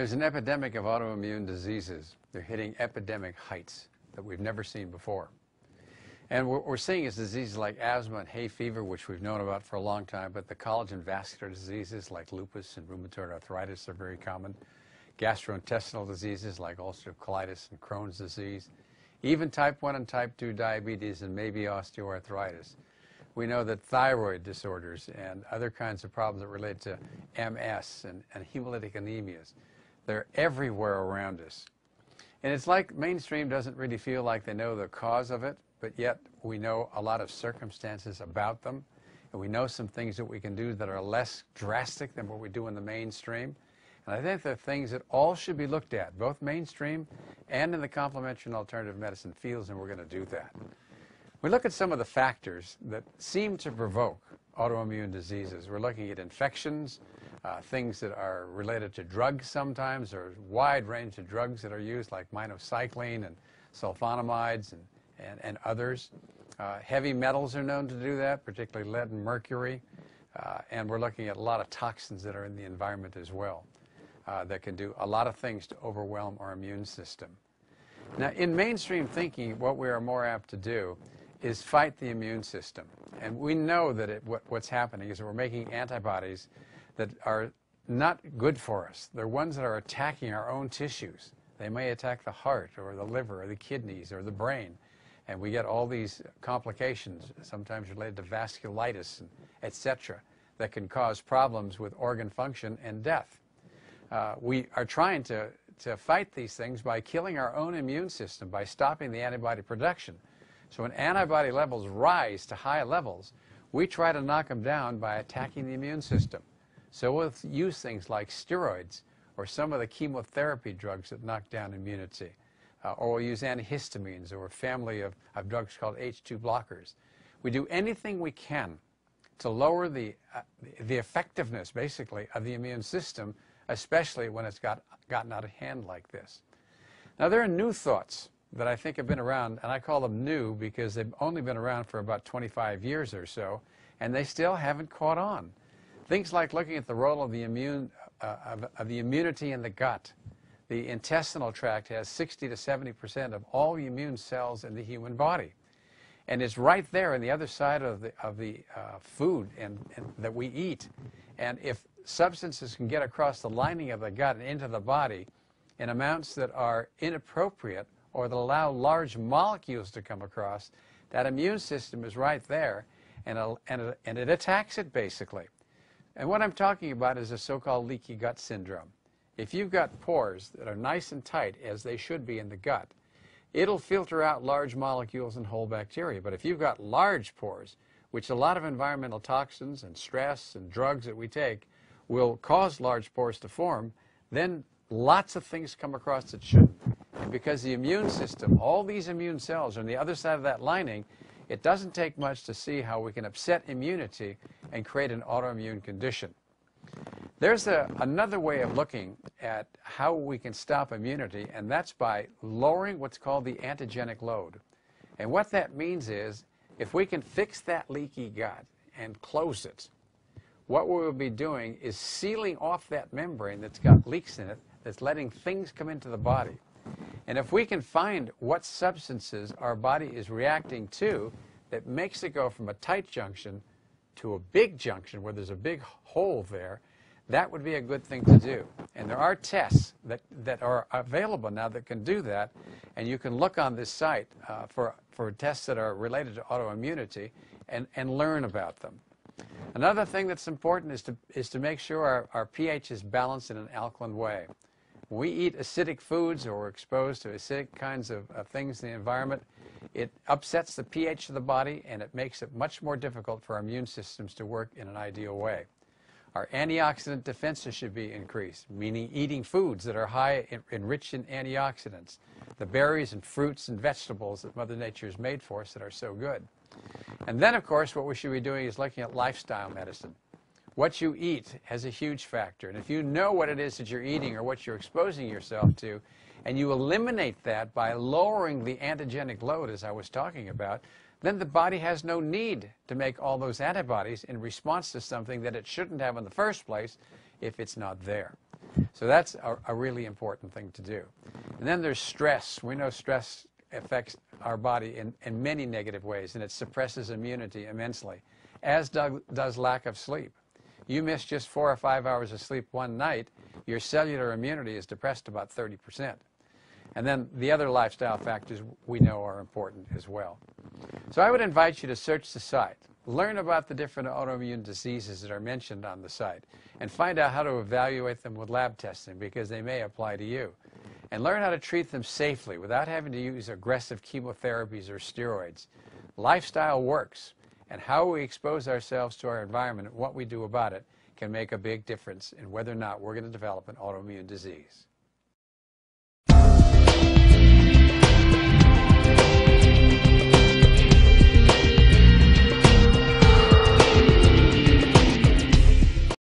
There's an epidemic of autoimmune diseases. They're hitting epidemic heights that we've never seen before. And what we're seeing is diseases like asthma and hay fever, which we've known about for a long time, but the collagen vascular diseases like lupus and rheumatoid arthritis are very common. Gastrointestinal diseases like ulcerative colitis and Crohn's disease. Even type 1 and type 2 diabetes and maybe osteoarthritis. We know that thyroid disorders and other kinds of problems that relate to MS and hemolytic anemias, they're everywhere around us. And it's like mainstream doesn't really feel like they know the cause of it, but yet we know a lot of circumstances about them, and we know some things that we can do that are less drastic than what we do in the mainstream. And I think they're things that all should be looked at, both mainstream and in the complementary and alternative medicine fields, and we're going to do that. We look at some of the factors that seem to provoke autoimmune diseases. We're looking at infections, things that are related to drugs sometimes, or a wide range of drugs that are used like minocycline and sulfonamides and others. Heavy metals are known to do that, particularly lead and mercury. And we're looking at a lot of toxins that are in the environment as well that can do a lot of things to overwhelm our immune system. Now, in mainstream thinking, what we are more apt to do is fight the immune system. And we know that what's happening is that we're making antibodies that are not good for us. They're ones that are attacking our own tissues. They may attack the heart or the liver or the kidneys or the brain. And we get all these complications, sometimes related to vasculitis, etc., that can cause problems with organ function and death. We are trying to fight these things by killing our own immune system, by stopping the antibody production. So when antibody levels rise to high levels, we try to knock them down by attacking the immune system. So we'll use things like steroids or some of the chemotherapy drugs that knock down immunity. Or we'll use antihistamines or a family of drugs called H2 blockers. We do anything we can to lower the effectiveness, basically, of the immune system, especially when it's gotten out of hand like this. Now, there are new thoughts that I think have been around, and I call them new because they've only been around for about 25 years or so, and they still haven't caught on. Things like looking at the role of the immunity in the gut. The intestinal tract has 60 to 70% of all the immune cells in the human body. And it's right there on the other side of the food that we eat. And if substances can get across the lining of the gut and into the body in amounts that are inappropriate or that allow large molecules to come across, that immune system is right there, and it attacks it, basically. And what I'm talking about is a so-called leaky gut syndrome. If you've got pores that are nice and tight, as they should be in the gut, it'll filter out large molecules and whole bacteria. But if you've got large pores, which a lot of environmental toxins and stress and drugs that we take will cause large pores to form, then lots of things come across that shouldn't. And because the immune system, all these immune cells are on the other side of that lining, it doesn't take much to see how we can upset immunity and create an autoimmune condition. There's another way of looking at how we can stop immunity, and that's by lowering what's called the antigenic load. And what that means is, if we can fix that leaky gut and close it, what we will be doing is sealing off that membrane that's got leaks in it, that's letting things come into the body. And if we can find what substances our body is reacting to that makes it go from a tight junction to a big junction where there's a big hole there, that would be a good thing to do. And there are tests that are available now that can do that, and you can look on this site for tests that are related to autoimmunity and learn about them. Another thing that's important is to make sure our pH is balanced in an alkaline way. When we eat acidic foods or we're exposed to acidic kinds of things in the environment, it upsets the pH of the body, and it makes it much more difficult for our immune systems to work in an ideal way. Our antioxidant defenses should be increased, meaning eating foods that are high enriched in antioxidants, the berries and fruits and vegetables that Mother Nature has made for us that are so good. And then, of course, what we should be doing is looking at lifestyle medicine. What you eat has a huge factor, and if you know what it is that you're eating or what you're exposing yourself to, and you eliminate that by lowering the antigenic load, as I was talking about, then the body has no need to make all those antibodies in response to something that it shouldn't have in the first place if it's not there. So that's a really important thing to do. And then there's stress. We know stress affects our body in many negative ways, and it suppresses immunity immensely, as does lack of sleep. You miss just 4 or 5 hours of sleep one night, your cellular immunity is depressed about 30%. And then the other lifestyle factors we know are important as well. So I would invite you to search the site, learn about the different autoimmune diseases that are mentioned on the site, and find out how to evaluate them with lab testing, because they may apply to you. And learn how to treat them safely without having to use aggressive chemotherapies or steroids. Lifestyle works, and how we expose ourselves to our environment and what we do about it can make a big difference in whether or not we're going to develop an autoimmune disease.